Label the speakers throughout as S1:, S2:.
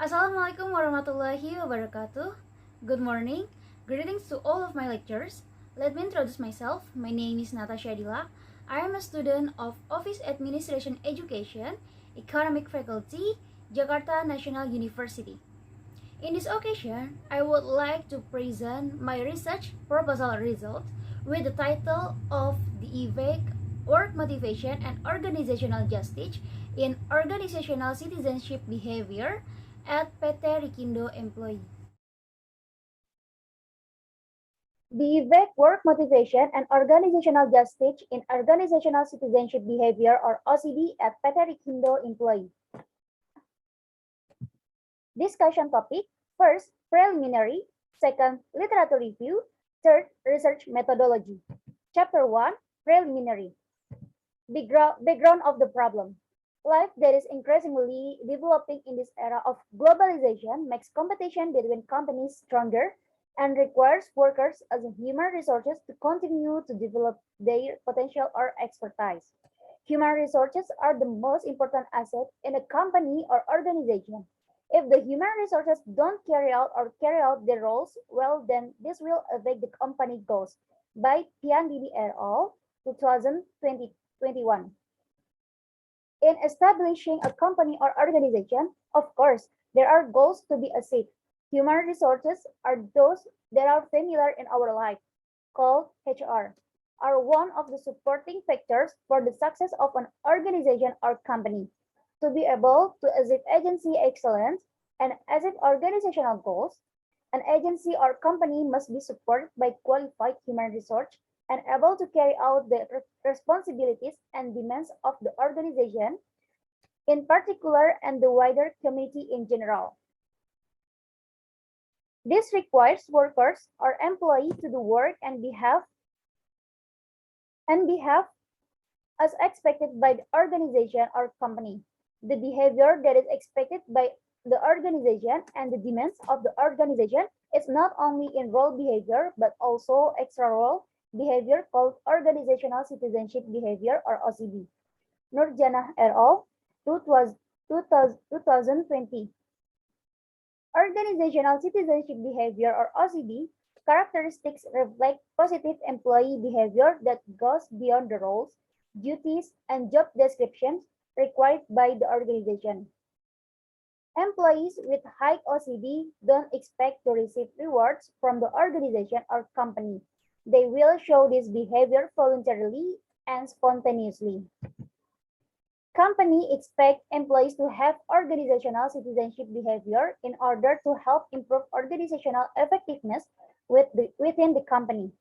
S1: Assalamualaikum warahmatullahi wabarakatuh. Good morning. Greetings to all of my lecturers. Let me introduce myself. My name is Natasya Dilla. I am a student of Office Administration Education, Economic Faculty, Jakarta National University. In this occasion, I would like to present my research proposal result with the title of the EVAC Work Motivation and Organizational Justice in Organizational Citizenship Behavior at PT Rikindo Employee. The EVAC Work Motivation and Organizational Justice in Organizational Citizenship Behavior or OCD at PT Rikindo Employee. Discussion topic: first, preliminary; second, literature review; third, research methodology. Chapter 1, preliminary. Background of the problem. Life that is increasingly developing in this era of globalization makes competition between companies stronger and requires workers as human resources to continue to develop their potential or expertise. Human resources are the most important asset in a company or organization. If the human resources don't carry out their roles well, then this will affect the company goals. By Piandini et al., 2021. In establishing a company or organization, of course, there are goals to be achieved. Human resources are those that are familiar in our life, called HR, are one of the supporting factors for the success of an organization or company. To be able to achieve agency excellence and achieve organizational goals, an agency or company must be supported by qualified human resource and able to carry out the responsibilities and demands of the organization in particular and the wider community in general. This requires workers or employees to do work and behave as expected by the organization or company. The behavior that is expected by the organization and the demands of the organization is not only in role behavior but also extra role behavior called organizational citizenship behavior or OCB. Nurjanah et al. 2020. Organizational citizenship behavior or OCB characteristics reflect positive employee behavior that goes beyond the roles, duties, and job descriptions required by the organization. Employees with high OCB don't expect to receive rewards from the organization or company. They will show this behavior voluntarily and spontaneously. Company expect employees to have organizational citizenship behavior in order to help improve organizational effectiveness within the company.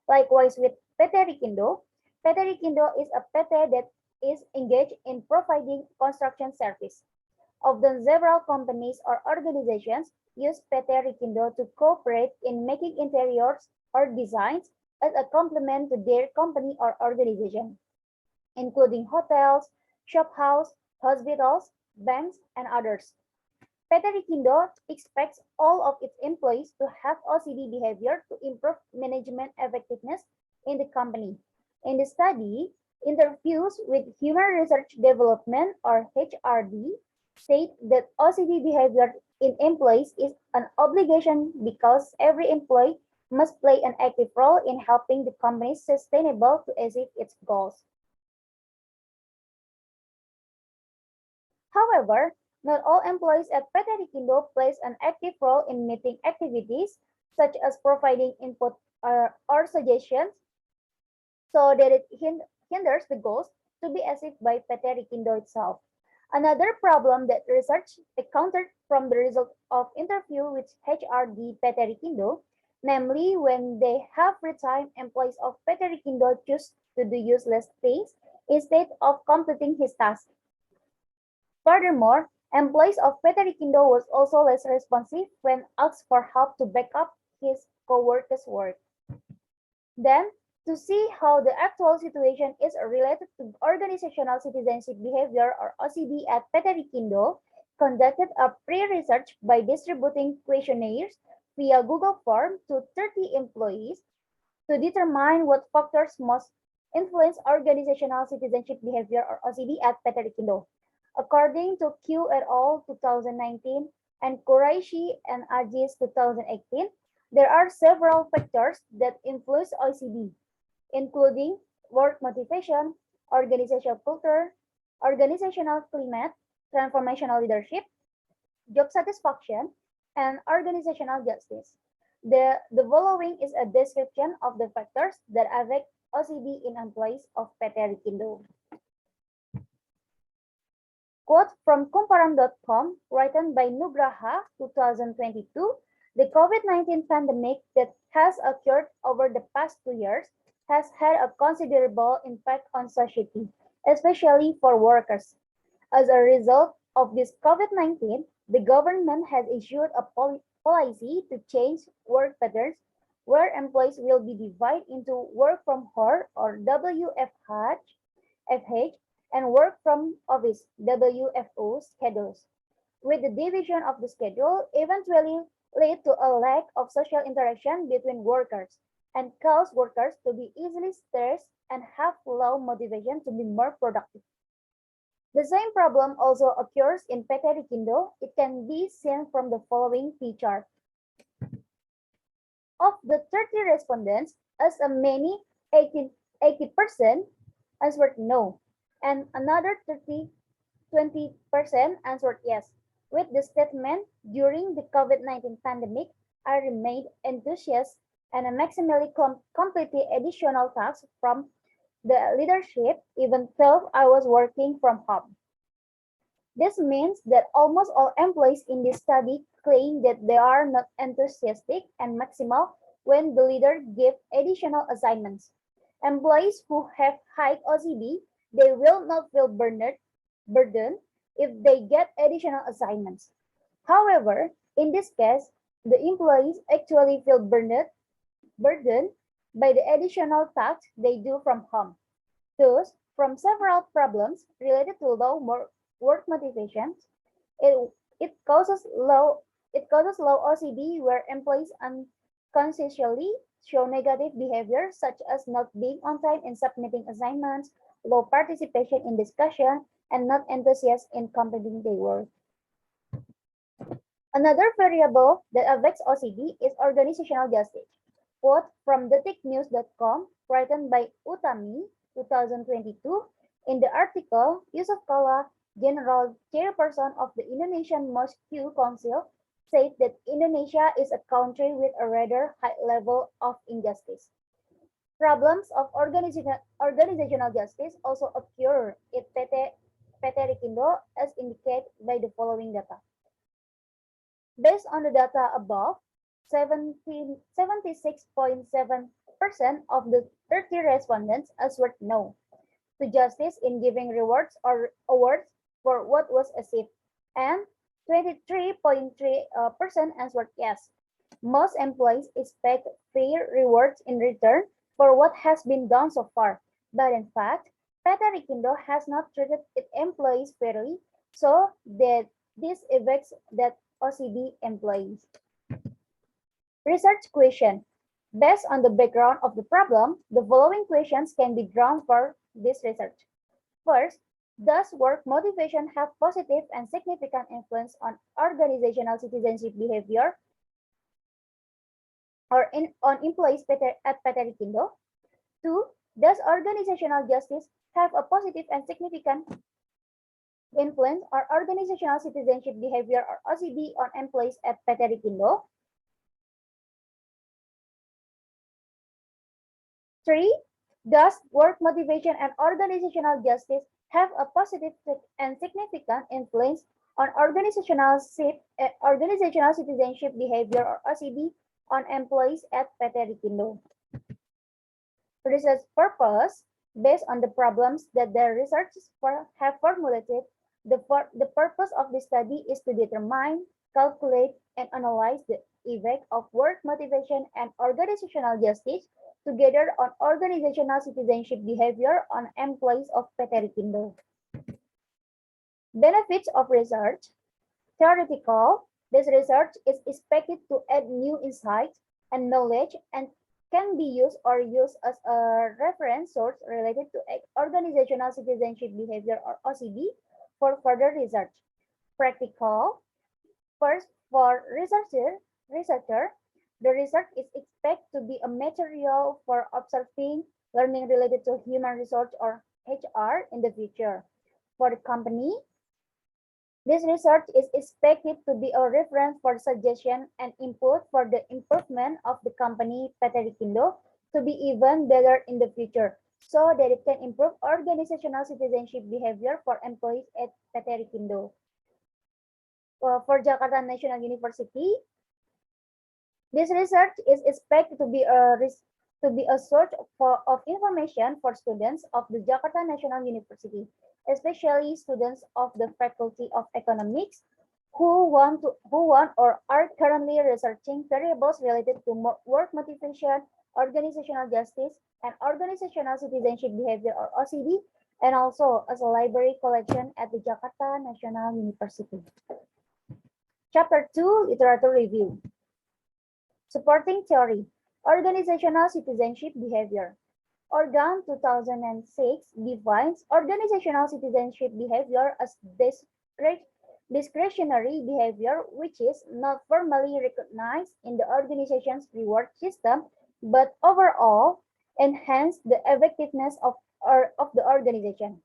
S1: Likewise with PT Rikindo, PT Rikindo is a PT that is engaged in providing construction service. Often several companies or organizations use PT Rikindo to cooperate in making interiors or designs as a complement to their company or organization, including hotels, shop house, hospitals, banks, and others. PT Rikindo expects all of its employees to have OCD behavior to improve management effectiveness in the company. In the study, interviews with Human Research Development or HRD state that OCD behavior in employees is an obligation because every employee must play an active role in helping the company sustainable to achieve its goals. However, not all employees at PT Rikindo plays an active role in meeting activities such as providing input or suggestions, so that it hinders the goals to be achieved by PT Rikindo itself. Another problem that research encountered from the result of interview with HRD PT Rikindo, namely when they have free time, employees of PT Rikindo choose to do useless things instead of completing his task. Furthermore, employees of PT Rikindo was also less responsive when asked for help to back up his co-workers' work. Then, to see how the actual situation is related to organizational citizenship behavior or OCB at PT Rikindo, conducted a pre-research by distributing questionnaires via Google Form to 30 employees to determine what factors most influence organizational citizenship behavior or OCB at PT Rikindo. According to Q et al. 2019, and Quraishi and Aziz 2018, there are several factors that influence OECD, including work motivation, organizational culture, organizational climate, transformational leadership, job satisfaction, and organizational justice. The following is a description of the factors that affect OCD in employees of PT Rikindo. Quote from Kumparan.com, written by Nugraha, 2022, the COVID-19 pandemic that has occurred over the past 2 years has had a considerable impact on society, especially for workers. As a result of this COVID-19, the government has issued a policy to change work patterns where employees will be divided into work from home or WFH and work from office WFO schedules. With the division of the schedule eventually lead to a lack of social interaction between workers and cause workers to be easily stressed and have low motivation to be more productive. The same problem also occurs in PT Rikindo. It can be seen from the following P chart. Of the 30 respondents, as many 80% answered no, and another 20% answered yes. With the statement, during the COVID-19 pandemic, I remained enthusiastic and maximally completed additional tasks from the leadership, even though I was working from home. This means that almost all employees in this study claim that they are not enthusiastic and maximal when the leader gives additional assignments. Employees who have high OCD, they will not feel burdened if they get additional assignments. However, in this case, the employees actually feel burdened by the additional tasks they do from home. Thus, from several problems related to low work motivation, it causes low OCD where employees unconsciously show negative behavior such as not being on time in submitting assignments, low participation in discussion, and not enthusiastic in completing their work. Another variable that affects OCD is organizational justice. Quote from detiknews.com, written by Utami, 2022, in the article, Yusuf Kala, General Chairperson of the Indonesian Mosque Council, said that Indonesia is a country with a rather high level of injustice. Problems of organizational justice also occur in PT Rikindo as indicated by the following data. Based on the data above, 76.7% of the 30 respondents answered no to justice in giving rewards or awards for what was achieved, and 23.3% answered yes. Most employees expect fair rewards in return for what has been done so far, but in fact, PT Rikindo has not treated its employees fairly, so that this affects that OCD employees. Research question. Based on the background of the problem, the following questions can be drawn for this research. First, does work motivation have positive and significant influence on organizational citizenship behavior or on employees at PT Rikindo? 2, does organizational justice have a positive and significant influence on organizational citizenship behavior or OCD on employees at PT Rikindo? 3, does work motivation and organizational justice have a positive and significant influence on organizational citizenship behavior or OCD on employees at PT Rikindo? Research purpose. Based on the problems that the researchers have formulated, the purpose of the study is to determine, calculate, and analyze the effect of work motivation and organizational justice together on organizational citizenship behavior on employees of PT Rikindo. Benefits of research. Theoretical. This research is expected to add new insights and knowledge and can be used as a reference source related to organizational citizenship behavior or OCD for further research. Practical. First, for researcher, the research is expected to be a material for observing learning related to human resource or HR in the future. For the company, this research is expected to be a reference for suggestion and input for the improvement of the company PT Rikindo to be even better in the future, so that it can improve organizational citizenship behavior for employees at PT Rikindo. For Jakarta National University, this research is expected to be a source of information for students of the Jakarta National University, especially students of the Faculty of Economics who want or are currently researching variables related to work motivation, organizational justice, and organizational citizenship behavior or OCD, and also as a library collection at the Jakarta National University. Chapter 2, Literature Review. Supporting Theory, Organizational Citizenship Behavior. Organ 2006 defines organizational citizenship behavior as discretionary behavior which is not formally recognized in the organization's reward system, but overall enhance the effectiveness of the organization.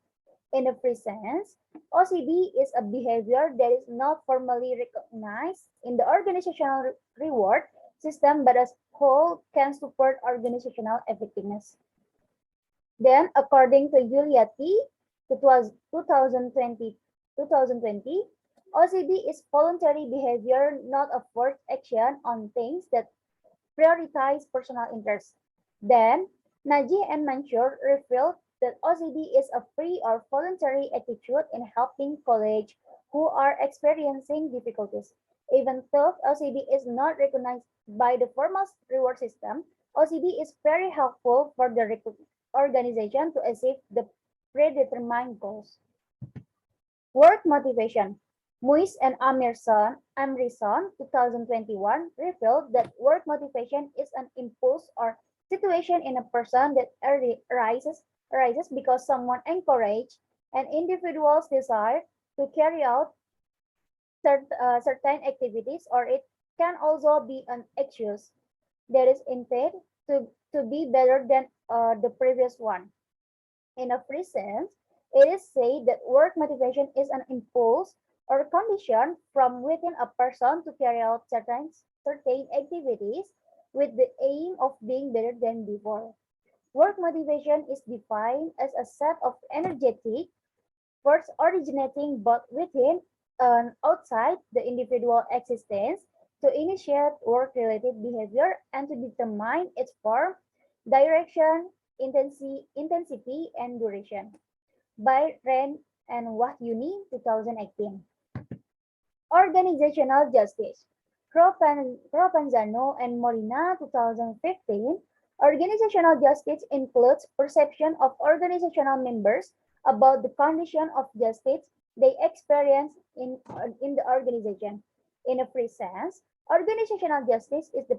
S1: In a free sense, OCD is a behavior that is not formally recognized in the organizational reward system, but as whole can support organizational effectiveness. Then, according to Yuliati, 2020, OCD is voluntary behavior, not a forced action on things that prioritize personal interests. Then, Naji and Mansur revealed that OCD is a free or voluntary attitude in helping colleagues who are experiencing difficulties. Even though OCD is not recognized by the formal reward system, OCD is very helpful for the organization to achieve the predetermined goals. Work motivation. Muiz and Amrison, 2021, revealed that work motivation is an impulse or situation in a person that arises because someone encourages an individual's desire to carry out certain activities, or it can also be an excuse that is intended to be better than the previous one. In a free sense, it is said that work motivation is an impulse or condition from within a person to carry out certain activities with the aim of being better than before. Work motivation is defined as a set of energetic force originating both within and outside the individual existence to initiate work-related behavior and to determine its form, direction, intensity, and duration. By Ren and Wahyuni, 2018. Organizational Justice. Propanzano and Molina, 2015. Organizational justice includes perception of organizational members about the condition of justice they experience in the organization. In a free sense, organizational justice is the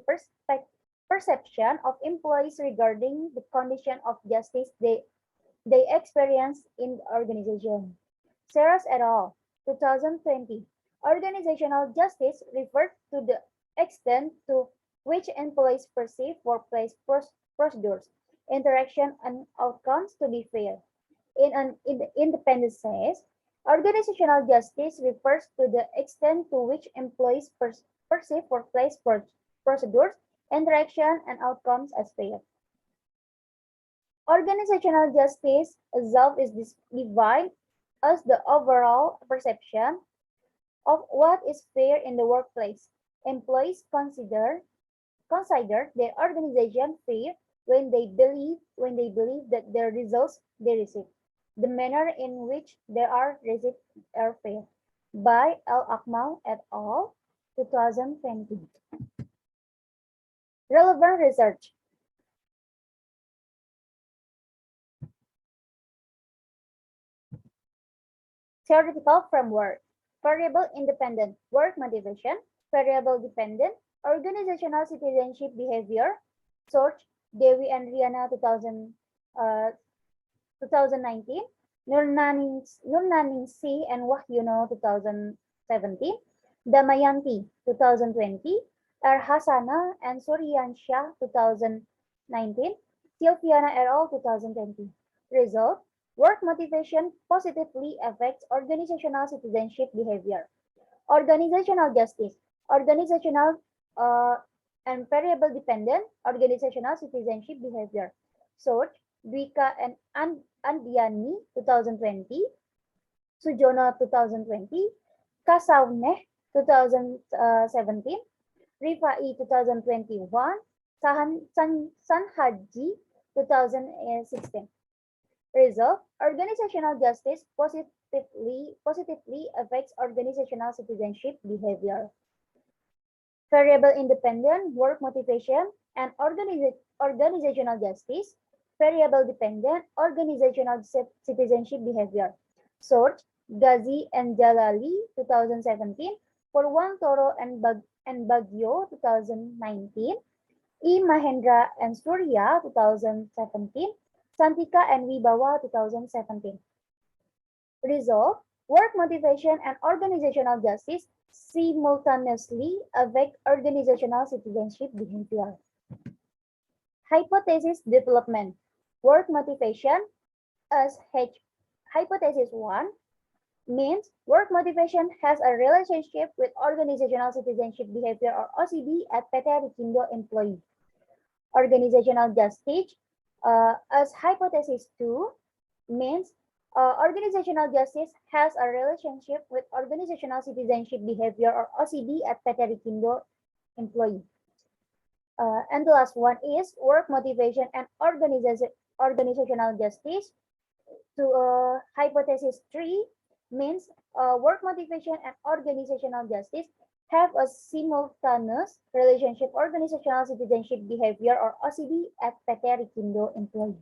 S1: perception of employees regarding the condition of justice they experience in the organization. Serras et al., 2020. Organizational justice refers to the extent to which employees perceive workplace procedures, interaction, and outcomes to be fair. In the independent sense, organizational justice refers to the extent to which employees perceive workplace procedures, interaction, and outcomes as fair. Organizational justice itself is defined as the overall perception of what is fair in the workplace. Employees consider their organization fair when they believe that the results they receive, the manner in which they are received are fair. By Al Akmal et al., 2020. Relevant research. Theoretical framework. Variable independent work motivation, variable dependent organizational citizenship behavior. Source Dewi and Riana, 2019. Nurnaning C and Wahyuno, 2017. Damayanti, 2020, Hasana and Suryansyah, 2019, Silviana et al., 2020. Result, work motivation positively affects organizational citizenship behavior. Organizational justice, organizational and variable dependent organizational citizenship behavior. Source, Dwika and Andiani, 2020, Sujono, 2020, Kasawneh, 2017, Rifai, 2021, Sanhaji, 2016. Result, organizational justice positively affects organizational citizenship behavior. Variable independent work motivation and organizational justice, variable dependent organizational citizenship behavior. Source, Ghazi and Jalali, 2017, Purwantoro and Bagyo, 2019, E. Mahendra and Surya, 2017, Santika and Wibawa, 2017. Result, work motivation and organizational justice simultaneously affect organizational citizenship behavior. Hypothesis development. Work motivation as Hypothesis 1 means work motivation has a relationship with organizational citizenship behavior or OCB at PT Rikindo employee. Organizational justice as Hypothesis 2 means organizational justice has a relationship with organizational citizenship behavior or OCB at PT Rikindo employee. And the last one is work motivation and organizational justice. To Hypothesis 3 means work motivation and organizational justice have a simultaneous relationship organizational citizenship behavior or OCB at PT Rikindo employee.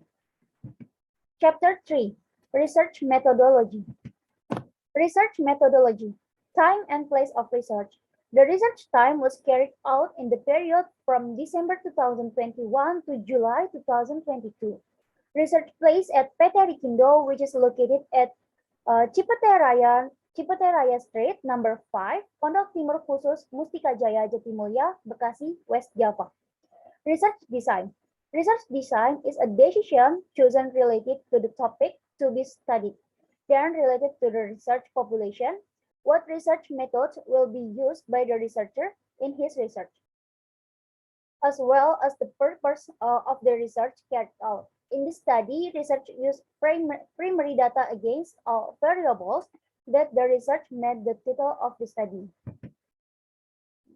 S1: Chapter 3, Research Methodology. Research Methodology, Time and Place of Research. The research time was carried out in the period from December 2021 to July 2022. Research place at PT Rikindo, which is located at Cipete Raya Street, number 5, Pondok Timur Khusus, Mustika Jaya, Jatimulya, Bekasi, West Java. Research design. Research design is a decision chosen related to the topic to be studied, then related to the research population, what research methods will be used by the researcher in his research, as well as the purpose of the research carried out. In this study, research used primary data against all variables that the research made the title of the study.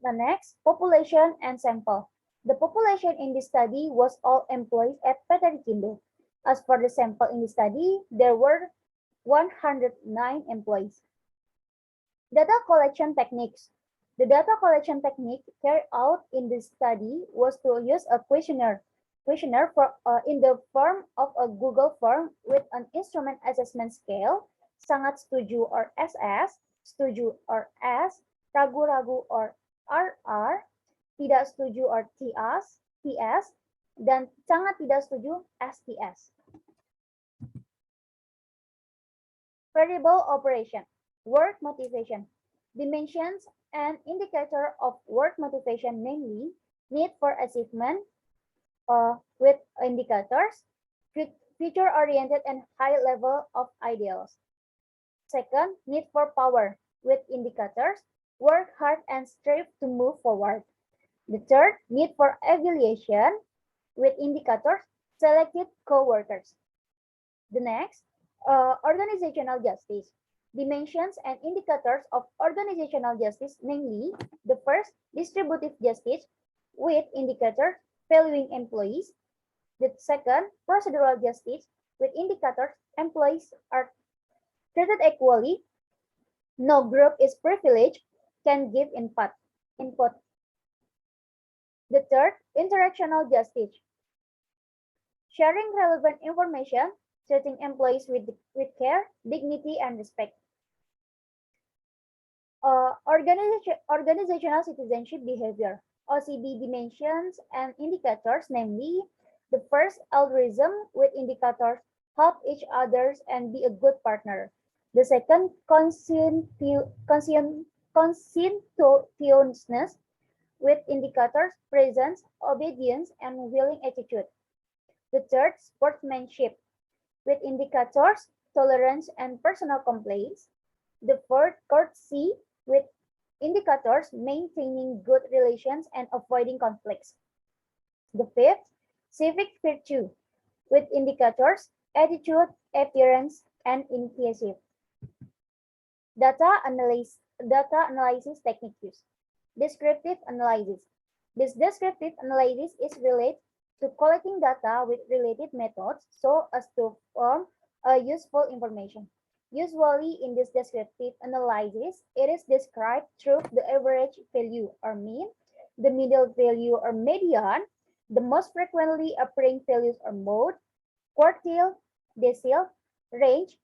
S1: The next, population and sample. The population in this study was all employees at PT Rikindo. As for the sample in the study, there were 109 employees. Data collection techniques. The data collection technique carried out in this study was to use a questionnaire for, in the form of a Google form with an instrument assessment scale, sangat setuju or SS, setuju or S, ragu-ragu or RR, tidak setuju or TS, dan sangat tidak setuju STS. Variable operation, work motivation. Dimensions and indicator of work motivation, namely need for achievement with indicators, future-oriented and high level of ideals. Second, need for power with indicators, work hard and strive to move forward. The third, need for evaluation with indicators, selected co-workers. The next, organizational justice. Dimensions and indicators of organizational justice, namely, the first, distributive justice with indicators valuing employees. The second, procedural justice with indicators employees are treated equally, no group is privileged, can give input. The third, interactional justice, sharing relevant information, treating employees with care, dignity, and respect. Organizational citizenship behavior, OCB dimensions and indicators, namely, the first, altruism with indicators, help each others and be a good partner. The second, conscientiousness conscientiousness with indicators presence, obedience, and willing attitude. The third, sportsmanship with indicators tolerance and personal complaints. The fourth, courtesy with indicators maintaining good relations and avoiding conflicts. The fifth, civic virtue with indicators attitude, appearance, and initiative. Data analysis technique use. Descriptive analysis. This descriptive analysis is related to collecting data with related methods so as to form a useful information. Usually in this descriptive analysis, it is described through the average value or mean, the middle value or median, the most frequently appearing values or mode, quartile, decile, range,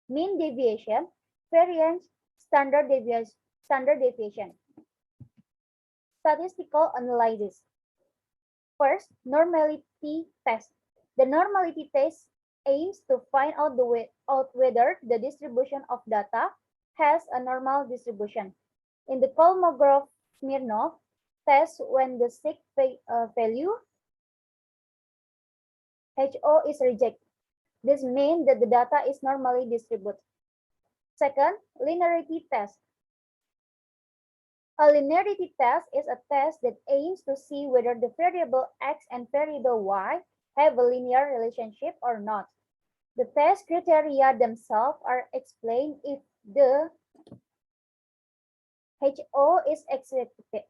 S1: mean deviation, variance, standard deviation. Statistical analysis. First, normality test. The normality test aims to find out whether the distribution of data has a normal distribution. In the Kolmogorov-Smirnov test, when the sick value HO is rejected, this means that the data is normally distributed. Second, linearity test. A linearity test is a test that aims to see whether the variable x and variable y have a linear relationship or not. The test criteria themselves are explained if the HO is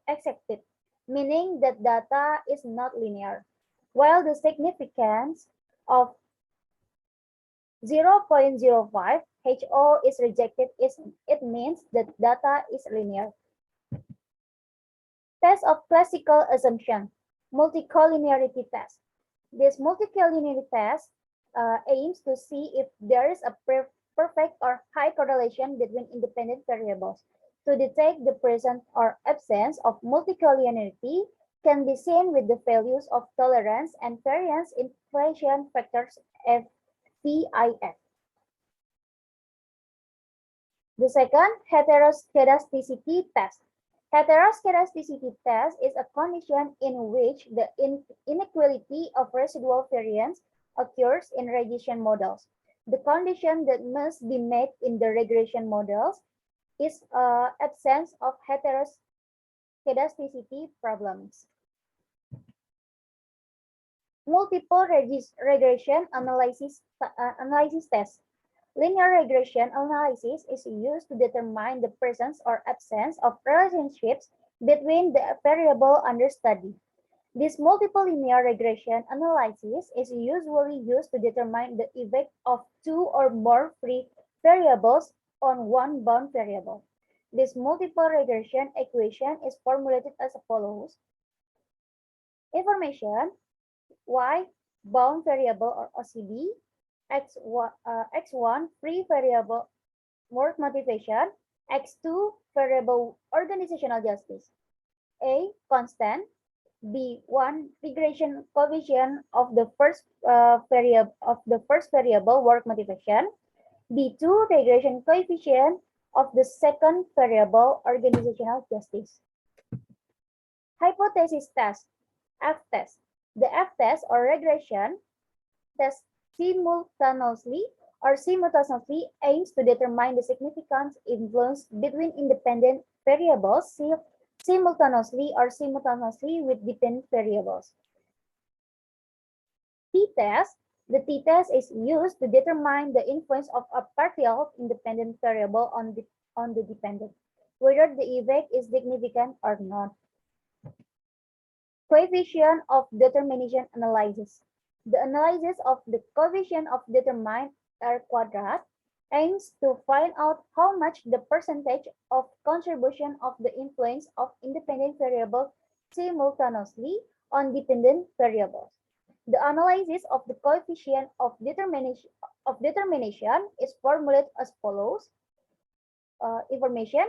S1: accepted, meaning that data is not linear, while the significance of 0.05 HO is rejected, it means that data is linear. Test of classical assumption, multicollinearity test. This multicollinearity test aims to see if there is a perfect or high correlation between independent variables. To detect the presence or absence of multicollinearity can be seen with the values of tolerance and variance inflation factors FVIF. The second, heteroscedasticity test. Heteroscedasticity test is a condition in which the inequality of residual variance occurs in regression models. The condition that must be met in the regression models is absence of heteroscedasticity problems. Multiple regression analysis test. Linear regression analysis is used to determine the presence or absence of relationships between the variable under study. This multiple linear regression analysis is usually used to determine the effect of two or more free variables on one bound variable. This multiple regression equation is formulated as follows. Information, y, bound variable or OCD, x1 free variable work motivation, x2 variable organizational justice. A constant, B1 regression coefficient of the first variable work motivation, B2 regression coefficient of the second variable organizational justice. Hypothesis test, F test. The F test or regression test simultaneously aims to determine the significant influence between independent variables simultaneously with dependent variables. T-test. The t-test is used to determine the influence of a partial independent variable on the dependent, whether the effect is significant or not. Coefficient of determination analysis. The analysis of the coefficient of determined R quadrat aims to find out how much the percentage of contribution of the influence of independent variables simultaneously on dependent variables. The analysis of the coefficient of determination is formulated as follows. Information,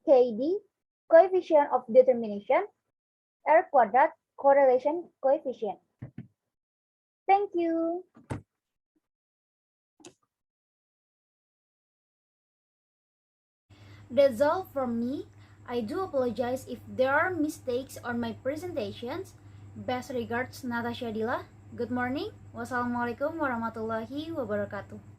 S1: KD, coefficient of determination, R quadrat, correlation coefficient. Thank you.
S2: That's all from me. I do apologize if there are mistakes on my presentations. Best regards, Natasya Dilla. Good morning. Wassalamualaikum warahmatullahi wabarakatuh.